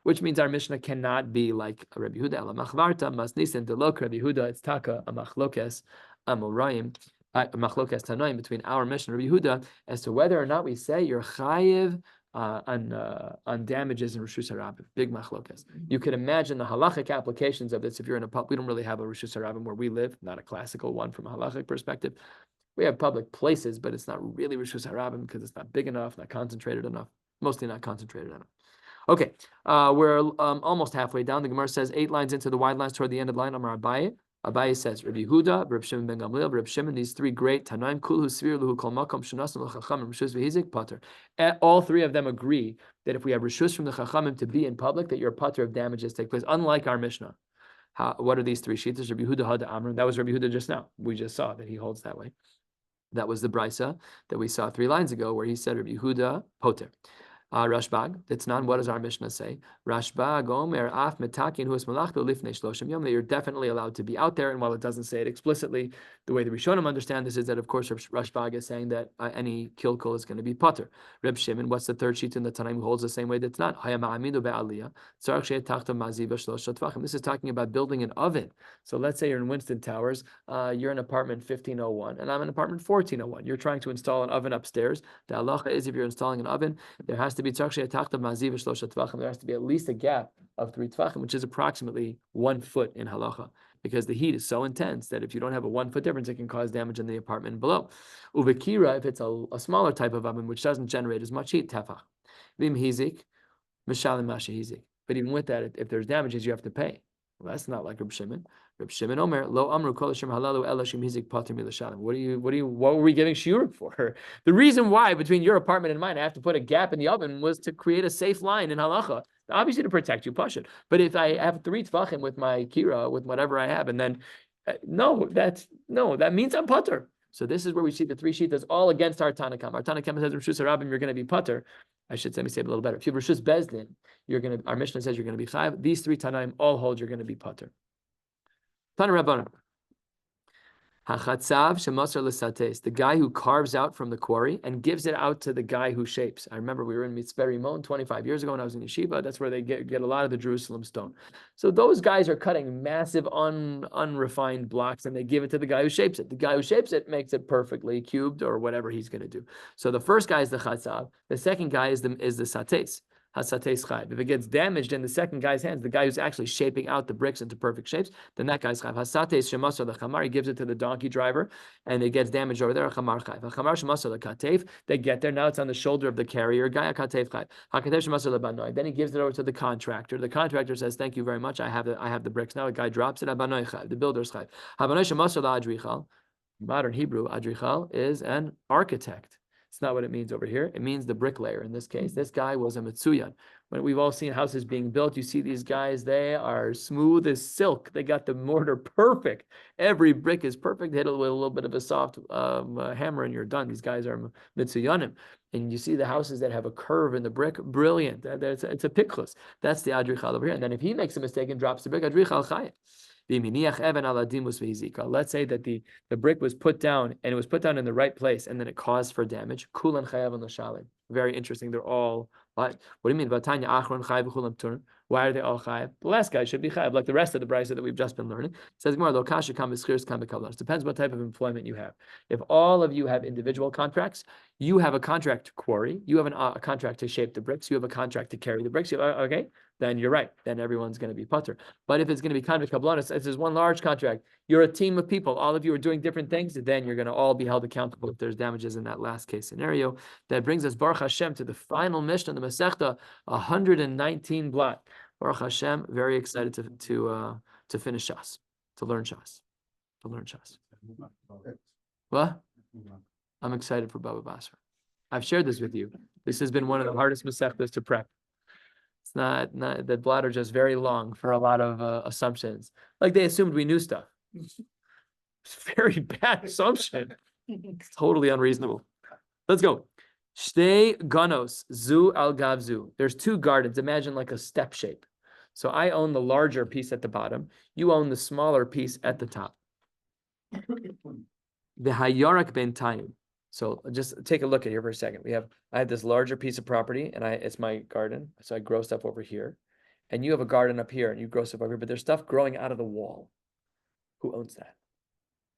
Speaker 1: Which means our Mishnah cannot be like Rabbi Yehuda. Ela machvarta masnisen delok Rabbi Yehuda. It's taka a machlokes amorayim, machlokes tanoim between our Mishnah and Rabbi Yehuda as to whether or not we say you're chayiv on damages in rishus harabim. Big machlokes. You can imagine the halachic applications of this. If you're in a pub, we don't really have a rishus harabim where we live. Not a classical one from a halachic perspective. We have public places, but it's not really rishus harabim because it's not big enough, not concentrated enough. Mostly not concentrated enough. Okay, we're almost halfway down. The Gemara says 8 lines into the wide lines toward the end of the line. Amar Abaye. Abaye says, Rabbi Yehuda, Rabbi Shimon ben Gamliel, Rabbi Shimon, these 3 great Tanaim, Kulhu Svir, Luhu Kol Makom, Shanasam, L'Chachamim, Rishus V'Hizik, Pater. All 3 of them agree that if we have Rishus from the Chachamim to be in public, that your Pater of damages take place, unlike our Mishnah. What are these 3 sheets? Rabbi Yehuda Hada Amr. That was Rabbi Yehuda just now. We just saw that he holds that way. That was the brisa that we saw 3 lines ago where he said Rabbi Yehuda Poter. Rashbag, that's not what does our Mishnah say? Rashbag Omer Af Metakin Huas Malachto Lifnei Shloshim Yom, that you're definitely allowed to be out there. And while it doesn't say it explicitly, the way the Rishonim understand this is that, of course, Rashbag is saying that any kilkul is going to be potter. Reb Shimon, what's the third sheet in the Tanaim who holds the same way that's not? This is talking about building an oven. So let's say you're in Winston Towers, you're in apartment 1501, and I'm in apartment 1401. You're trying to install an oven upstairs. The halacha is if you're installing an oven, there has to be there has to be at least a gap of 3 tvachim, which is approximately 1 foot in halacha, because the heat is so intense that if you don't have a 1 foot difference, it can cause damage in the apartment below. Uvekira, if it's a smaller type of oven which doesn't generate as much heat, tefach. Vim hizik, mishalim masha hizik. But even with that, if there's damages, you have to pay. Well, that's not like Reb Shimon. Reb Shimon Omer lo amru kol hashem halalu elashim hizik pater milashalim. What were we giving shiur for? The reason why between your apartment and mine I have to put a gap in the oven was to create a safe line in halacha, obviously to protect you, pashut. But if I have 3 tvachim with my kira, with whatever I have, and then that means I'm pater. So this is where we see the 3 sheet that's all against our Tanakam. Our Tanakam says Rishus Harabim, you're going to be pater. I should say, let me say it a little better. If you have Rishus Bezdin, our Mishnah says you're going to be chayav. These 3 Tanaim all hold you're going to be pater. Tana Rabbanan. Hachatzav shemasar l'sates, the guy who carves out from the quarry and gives it out to the guy who shapes. I remember we were in Mitzvah Rimon 25 years ago when I was in yeshiva. That's where they get a lot of the Jerusalem stone. So those guys are cutting massive unrefined blocks and they give it to the guy who shapes it. The guy who shapes it makes it perfectly cubed or whatever he's going to do. So the first guy is the chatzav. The second guy is the sates. If it gets damaged in the second guy's hands, the guy who's actually shaping out the bricks into perfect shapes, then that guy's chayv. Hasates shemasar lechamar, he gives it to the donkey driver, and it gets damaged over there. Chamar chayv. Chamar shemasar lekatef, they get there. Now it's on the shoulder of the carrier guy. Katef chayv. Hakatef shemasar lebanoi. Then he gives it over to the contractor. The contractor says, "Thank you very much. I have the bricks now." The guy drops it. Abanoi chayv. The builder's chayv. Habanoi shemasar laadrichal. Modern Hebrew, adrichal is an architect. It's not what it means over here. It means the bricklayer. In this case, this guy was a Metzian. When we've all seen houses being built, you see these guys, they are smooth as silk. They got the mortar perfect. Every brick is perfect. Hit it with a little bit of a soft hammer and you're done. These guys are Metzianim. And you see the houses that have a curve in the brick, brilliant. It's a piklus. That's the adrichal over here. And then if he makes a mistake and drops the brick, adrichal chayet. Let's say that the brick was put down and it was put down in the right place and then it caused for damage. Kulan chayav l'shalim. Very interesting. They're all, what do you mean? Vatanya achron chayv v'chulam turn. Why are they all chayv? The last guy should be chayv, like the rest of the brisa that we've just been learning. It says more, lo kasha kam v'skiris kam v'kavlan. It depends what type of employment you have. If all of you have individual contracts, you have a contract to quarry, you have a contract to shape the bricks, you have a contract to carry the bricks, okay, then you're right. Then everyone's going to be putter. But if it's going to be kind of kabbalah, if there's one large contract, you're a team of people, all of you are doing different things, then you're going to all be held accountable if there's damages in that last case scenario. That brings us, Baruch Hashem, to the final Mishnah, the Masechta, 119 blot. Baruch Hashem, very excited to finish Shas, to learn Shas. What? I'm excited for Bava Basra. I've shared this with you. This has been one of the hardest Masechtas to prep. It's not the blot are just very long for a lot of assumptions. Like they assumed we knew stuff. It's a very bad assumption. It's totally unreasonable. Let's go. Shtei ganos zu al gav zu. There's two gardens. Imagine like a step shape. So I own the larger piece at the bottom. You own the smaller piece at the top. The hayarak ben tayim. So just take a look at here for a second. I have this larger piece of property, and it's my garden. So I grow stuff over here, and you have a garden up here, and you grow stuff over here. But there's stuff growing out of the wall. Who owns that?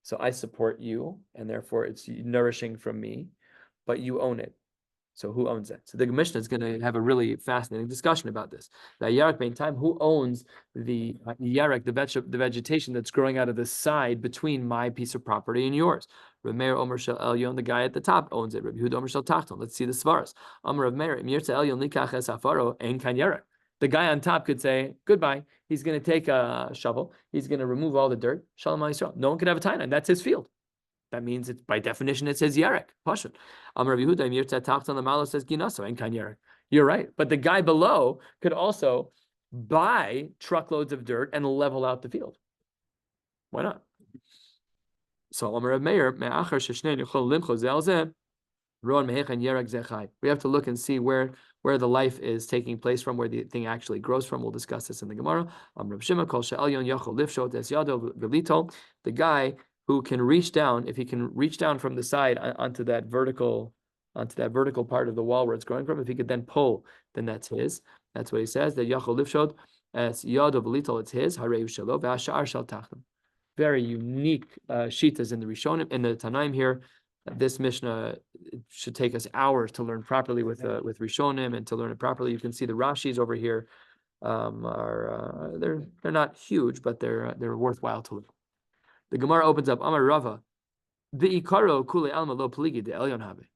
Speaker 1: So I support you, and therefore it's nourishing from me, but you own it. So who owns that? So the Mishnah is going to have a really fascinating discussion about this. The Yarak Bein Time, who owns the Yarak, the vegetation that's growing out of the side between my piece of property and yours? Rav Meir Omer Shel Elyon, the guy at the top owns it. Rabbi Yehuda Omer Shel Tachton. Let's see the svaras. Omer Rav Meir, Im Yirtze Elyon Likach Es Hafaro Ein Kan Yarak. The guy on top could say goodbye. He's going to take a shovel. He's going to remove all the dirt. Shalom Yisrael. No one can have a taina. That's his field. That means it's by definition it says Yarek. Pashut. Rabbi Yehuda Im Yirtze Tachton Lamalo says Ginaso Ein Kan Yarek. You're right. But the guy below could also buy truckloads of dirt and level out the field. Why not? So Rav Meir, me'achar sheshnei nichol limcho zel zeh, ron mehechan yerek zechai. We have to look and see where the life is taking place from, where the thing actually grows from. We'll discuss this in the Gemara. Rav Shimon kol she'elyon yachol lifshot es yado v'litol. The guy who can reach down, if he can reach down from the side onto that vertical part of the wall where it's growing from, if he could then pull, then that's his. That's what he says. The yachol lifshot es yado v'litol, it's his. Harei shelo v'ashar shel tachtim. Very unique shitas in the Rishonim, in the Tanaim here. This Mishnah should take us hours to learn properly with Rishonim and to learn it properly. You can see the Rashis over here they're not huge, but they're worthwhile to learn. The Gemara opens up Amar Rava, the Ikaro Kule Alma Lo Peligi de Elyon Habe.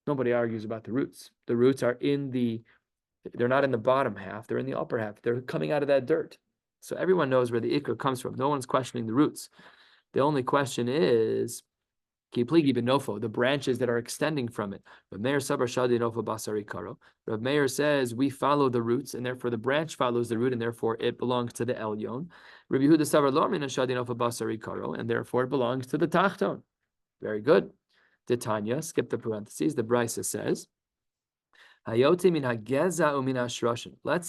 Speaker 1: Nobody argues about the roots. The roots are they're not in the bottom half, they're in the upper half. They're coming out of that dirt. So everyone knows where the ikar comes from. No one's questioning the roots. The only question is kipligi benofo, the branches that are extending from it. Rav Meir sabar shadi nofo basari karo. Rav Meir says we follow the roots, and therefore the branch follows the root, and therefore it belongs to the elyon. Rabbi Yehuda sabar lo mina shadi nofo basari karo, and therefore it belongs to the tachton. Very good. The Tanya, skip the parentheses. The Brisa says. Let's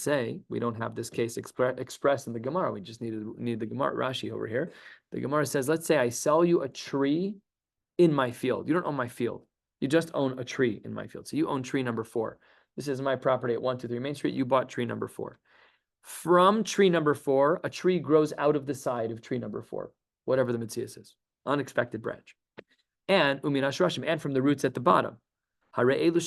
Speaker 1: say we don't have this case expressed in the Gemara. We just need the Gemara Rashi over here. The Gemara says, let's say I sell you a tree in my field. You don't own my field. You just own a tree in my field. So you own tree number 4. This is my property at 123 Main Street. You bought tree number 4. From tree number 4, a tree grows out of the side of tree number 4, whatever the Metzia is. Unexpected branch. And and from the roots at the bottom. Rav Meir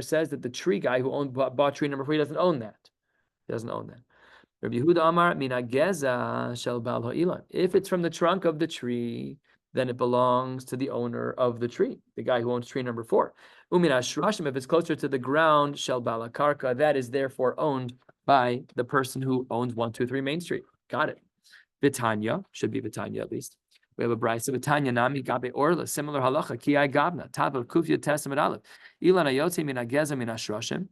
Speaker 1: says that the tree guy who bought tree number 4, he doesn't own that. He doesn't own that. Rabbi Yehuda Amar mina geza shel bal ha'ilan. If it's from the trunk of the tree, then it belongs to the owner of the tree, the guy who owns tree number 4. Umina shrashim, if it's closer to the ground, shel bal karka, that is therefore owned by the person who owns 123 Main Street. Got it. Vitanya, should be Vitanya at least. We have a brayso Vitanya nami gabe orla, similar halacha ki I gabna tav of kufya testament aleph ilan ayotzi min ageza min ashrashim.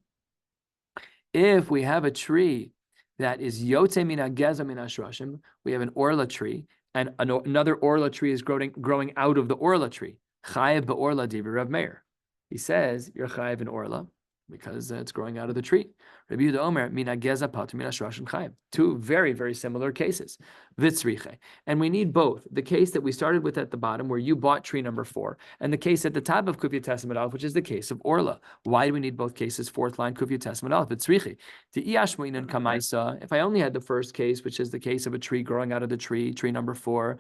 Speaker 1: If we have a tree that is yotze min ageza min ashrashim, we have an orla tree, and another orla tree is growing out of the orla tree. Chayev beorla divi Rav Meir. He says you're chayev in orla. because it's growing out of the tree. Rabbi Yehuda Omer, mina geza patur mina shrash and chayim. Two very, very similar cases. Vitzriche. And we need both. The case that we started with at the bottom, where you bought tree number 4, and the case at the top of Kufya Testament Aleph, which is the case of Orla. Why do we need both cases? Fourth line, Kufya Testament Aleph. Vitzriche. If I only had the first case, which is the case of a tree growing out of the tree, tree number 4,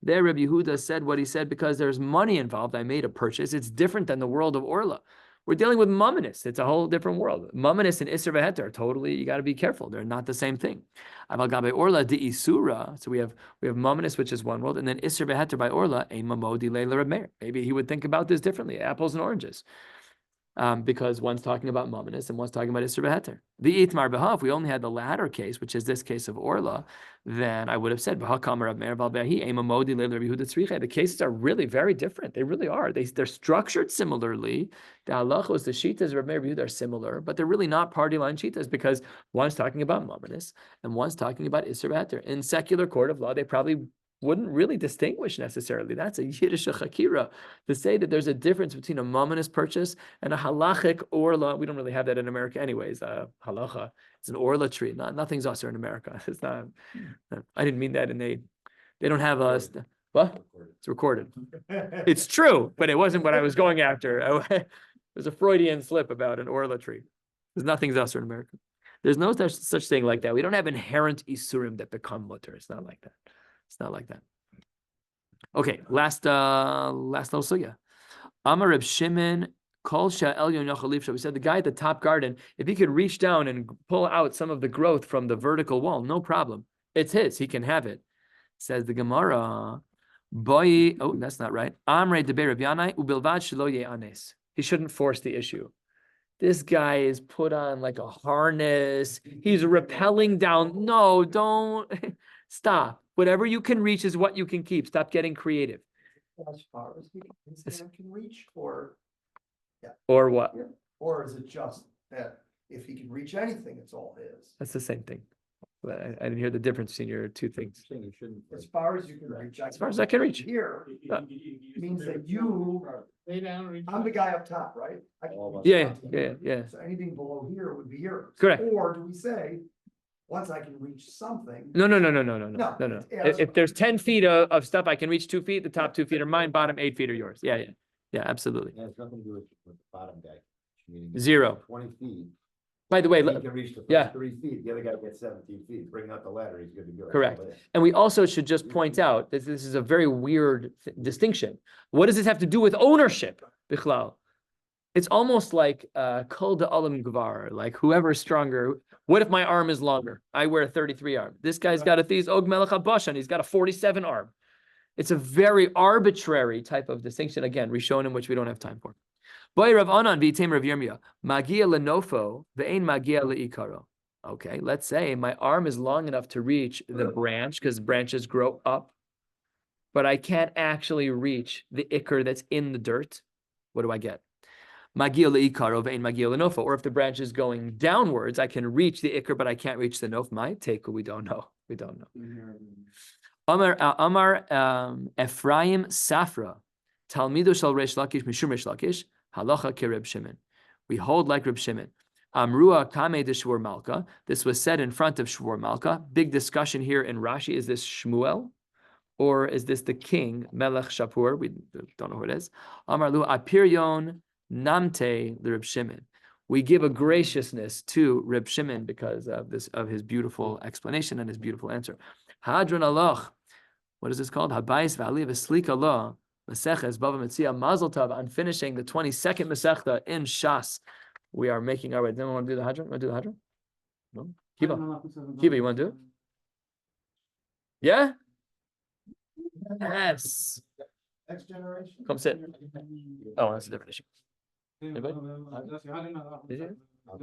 Speaker 1: there Rabbi Yehuda said what he said because there's money involved. I made a purchase. It's different than the world of Orla. We're dealing with mumminus. It's a whole different world. Mumminus and Isser v'heter are totally, you got to be careful. They're not the same thing. Aval gabe Orla de Isura. So we have mumminus, which is one world, and then Isser v'heter by Orla, ein mamodi leila Reb Meir. Maybe he would think about this differently, apples and oranges. Because one's talking about mumminus and one's talking about Isser v'heter. The Itmar b'ha, if we only had the latter case, which is this case of Orla, then I would have said, the cases are really very different. They really are. They're structured similarly. The halachos, the shitas of Rabbi Yehuda are similar, but they're really not party line shitas because one's talking about mumminus and one's talking about Isser v'heter. In secular court of law, they probably wouldn't really distinguish necessarily. That's a Yiddish chakira to say that there's a difference between a mumminus purchase and a halachic orla. We don't really have that in America anyways. Halacha, it's an orla tree. Nothing's usher in America. It's not. I didn't mean that. And they don't have a what? It's recorded. It's true, but it wasn't what I was going after. There's a Freudian slip about an orla tree. There's nothing's usher in America. There's no such thing like that. We don't have inherent isurim that become mutter. It's not like that. It's not like that. Okay, last little sugya. Amar Reb Shimon Kol Sha'elyon Yochel Lifsha. We said the guy at the top garden, if he could reach down and pull out some of the growth from the vertical wall, no problem. It's his. He can have it. Says the Gemara. Boy, oh, that's not right. Amrei Debe Reb Yanai Ubilvad Shelo Ye'anes. He shouldn't force the issue. This guy is put on like a harness. He's rappelling down. No, don't. Stop. Whatever you can reach is what you can keep. Stop getting creative.
Speaker 2: As far as he can reach, or
Speaker 1: what?
Speaker 2: or is it just that if he can reach anything, it's all his?
Speaker 1: That's the same thing. But I didn't hear the difference between your two things.
Speaker 2: As far as you can reach.
Speaker 1: As far as I can reach.
Speaker 2: Here means that you. I'm the guy up top, right?
Speaker 1: Yeah.
Speaker 2: So anything below here would be yours.
Speaker 1: Correct.
Speaker 2: Or do we say, once I can reach something?
Speaker 1: No.
Speaker 2: No.
Speaker 1: If there's 10 feet of stuff, I can reach 2 feet. The top 2 feet are mine. Bottom 8 feet are yours. Yeah, absolutely.
Speaker 4: It has nothing to do with the bottom guy. Meaning
Speaker 1: 0.
Speaker 4: 20 feet.
Speaker 1: By the way,
Speaker 4: He can reach the first 3 feet. The other guy gets 17 feet. Bring out the ladder. He's good to go.
Speaker 1: Correct. And we also should just point out that this is a very weird distinction. What does this have to do with ownership? Bichlal. It's almost like kol da'alam gvar, like whoever's stronger. What if my arm is longer? I wear a 33 arm. This guy's got a thiz og melech habashan. He's got a 47 arm. It's a very arbitrary type of distinction. Again, Rishonim, which we don't have time for. Boy Rav Anan v'yitem Rav Yirmiyah magia lenofo ve'ein magia leikaro. Okay, let's say my arm is long enough to reach the branch because branches grow up, but I can't actually reach the ikar that's in the dirt. What do I get? Magia leikaro ve'ein magia lenofo. Or if the branch is going downwards, I can reach the ikar, but I can't reach the nof. My take, we don't know. We don't know. Amar Ephraim Safra Talmido shel Reish Lakish Mishum Reish Lakish Halacha Kereb Shimon. We hold like Reb Shimon. Amrua Kame de Shvur Malka. This was said in front of Shvur Malka. Big discussion here in Rashi. Is this Shmuel or is this the king Melech Shapur? We don't know who it is. Amar Lu Apiryon Namte the Reb Shimon. We give a graciousness to Reb Shimon because of his beautiful explanation and his beautiful answer. Hadron Aloch. What is this called? Habayis v'ali v'slik Allah. Maseches, Bava Metzia, Mazel Tov on finishing the 22nd Masechta in Shas. We are making our way. Anyone want to do the Hadron? Want to do the Hadron? No? Kiba, you want to do it? Yeah? Yes.
Speaker 2: Next generation.
Speaker 1: Come sit. Oh, that's a different issue. Anybody? Did you? You want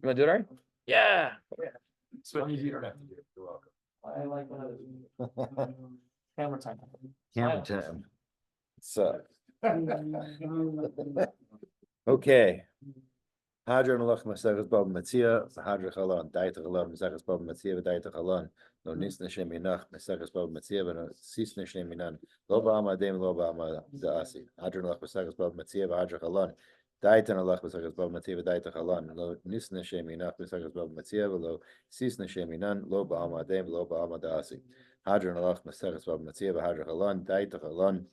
Speaker 1: to do it already? Yeah.
Speaker 4: You don't have to do it. You're welcome.
Speaker 1: I like when others camera time.
Speaker 4: Camera time. So. Okay. Hadron Alach Maseches Bava Metzia, Hadron Chalon, Daita Chalon, Maseches Bava Metzia, Daita Chalon, No Nisna Shem Yinach, Maseches Bava Metzia, No Sisna Shem Yinan, Lo Ba'ama Dem, Lo Ba'ama Da'asi, Hadron Alach Maseches Bava Metzia, Hadron Chalon, Daitan Allah Maseches Bava Metzia v'Daitach Halan Lo Nisna Shem Yinach Maseches Bava Metzia v'Lo Sisna Shem Yinan Lo Ba'alma Adem Lo Ba'alma Da'asi Hadron Allah Maseches Bava Metzia v'Hadron Halan Daitach Halan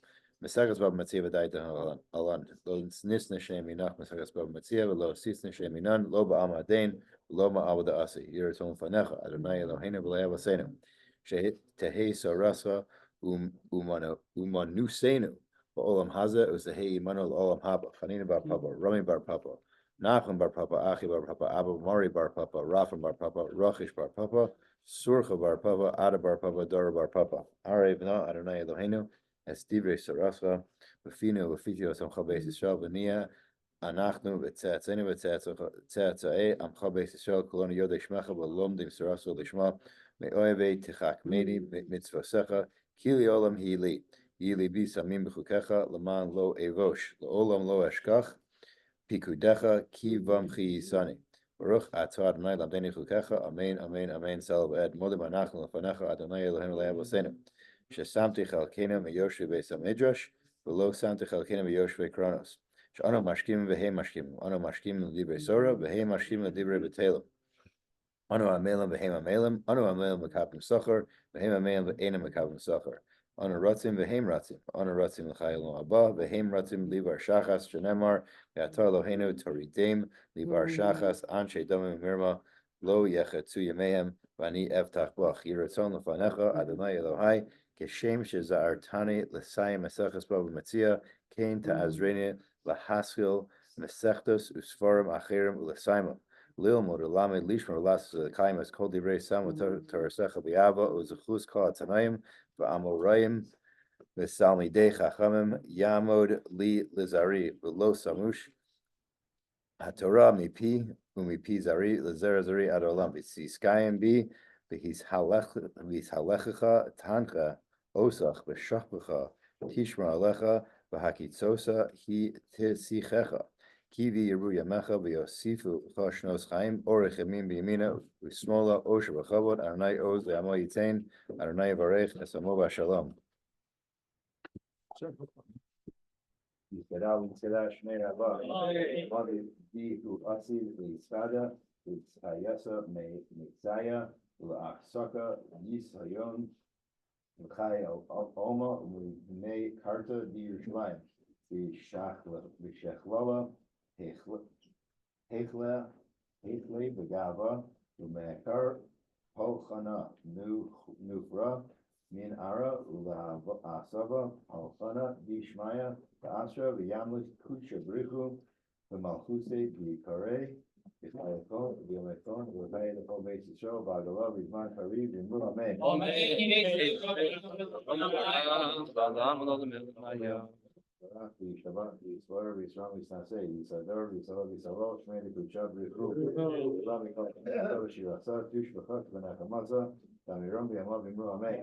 Speaker 4: Maseches Bava Metzia v'Daitach Halan Lo Nisna Shem Yinach Maseches Bava Metzia v'Lo Sisna Shem Yinan Lo Ba'alma Adem Lo Ba'alma Da'asi Yiratzon Fanecha Adonai Eloheinu v'Lei Avosenu Tehei Sarasa Umanusenu Olam Haza was the Hey Manuel Olam Haba, Hanina Bar Papa, Rami Bar Papa, Nachum Bar Papa, Achi Bar Papa, Abba Mari Bar Papa, Rafam Bar Papa, Rachish Bar Papa, Surcha Bar Papa, Ada Bar Papa, Dora Bar Papa, Arev Na Adonai Eloheinu, Estivre Sarasva, Bafinu, Bafitio Samcha Beis Yisrael, Benia, Anachnu, Betzatzenu, Betzatzae, Amcha Beis Yisrael, Kolon Yodei Shmecha, Balom Dim Sarasva Lishma, Me'oeve Tichak Medi, Mitzvah Secha, Kili Olam Hili. Yili bi samim b'chukecha leman lo evosh leolam lo eshkach pikudecha ki vamchi yisani baruch atah Adonai lamdeni chukecha amen amen amen sal v'ed modim anachnu lefanecha Adonai Elohim le'avosenu shesamti chalkenu meyoshvi beis hamidrash v'lo samti chalkenu meyoshvi kronos she'anu mashkim v'hei mashkim anu mashkim l'divrei Torah v'hei mashkim l'divrei b'telem anu amelim v'hei amelim anu amelim v'kapim socher v'hei amelim v'enam v'kapim socher Ana ratzim v'heim ratzim. Ana ratzim l'chayil haba v'heim ratzim libar shachas shenemar v'atar lohenu toridem libar shachas anshe domim mirma lo yechetzu yameim v'ani evtach bach yiratzon l'fanecha Adonai Elohai keshem sheza'artani l'sayim Maseches Bava Metzia kein ta'azreni l'haskil mesechtos usfarim acherim l'sayim Lil Modulame Lishmer Las Kaimas Kol Divrei Sam Tarasecha Biava Uzachus Kol Tanaim V'Amorayim V'Salmidei Chachamim Yamod Li Lizari V'Lo Samush HaTorah Mipi Umipi Zari Lizer Zari Adolam V'Siskayim Bi V'His Halechecha Tancha Osach V'Shachbecha Tishma Alecha V'Hakitzosa Hi Tisichecha Kivi Yeru Yamecha v'Yosifu Choshnos Chaim Orech Yamim B'Yamina V'Smola Osher V'Chavod Adonai Oz Le'amo Yitain Adonai Varech Esamo V'Shalom. Yisrael Yisrael Shnei Rabba Madi Dihu Asid V'Yisrada V'Yasa Metzia V'Achsaka Yishayon V'Chai Oma V'Nei Karta V'Yerushalayim V'Shechlala Hechle Begava Umekar Holchana Nufra Min Ara Ula Asava Holchana Bishmaya Asra V'Yamlik Kucha Brichu V'Malchuse V'Kare V'Chayakon V'Yomekon V'Chayel V'Chol Beis Yisrael V'Agalav V'Zman Kariv V'Mur Amen. Shabbat, Yisrael, Yisrael, Yisrael, Yisrael, Yisrael, Yisrael, Shmei Kuchav, Yichru, Rabbi Phil Karesh, Shirasa, Tush B'Chak, V'Nachamaza, Damiram, V'Yamav, V'Mru, Amen.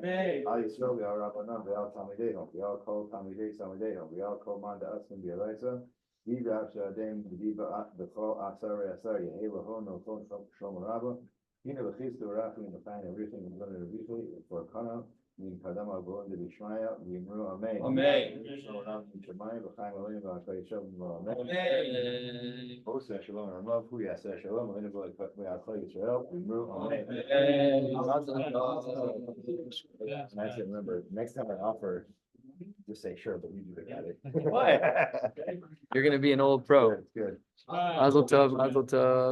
Speaker 4: Al Yisrael, V'Al Rabbanan, V'Al Talmidei, V'Al Kol Talmidei, V'Al Kol Man Da'asim, V'Yalaisa, V'Rav Shadem, V'Diba, V'Chol Asar, Asar, Yehi L'Hon, L'Chol Shom Rabba, Hina V'Chistu, Rafi, and the fine everything, and learn everything, for Kana, Min Kadam Avon de Bishmaya, V'Yimru, Amen. Amen. Shemai, V'Chaim Elohim, V'Akay Shalom, Amen. Oseh Shalom, Ramav, Hu Yaseh Shalom, Elohim, V'Akay Yisrael, V'Yimru, Amen. And I said, remember, next time I offer, just say sure, but you do it, got it.
Speaker 1: You're gonna be an old pro.
Speaker 4: Good.
Speaker 1: Mazel tov, mazel tov.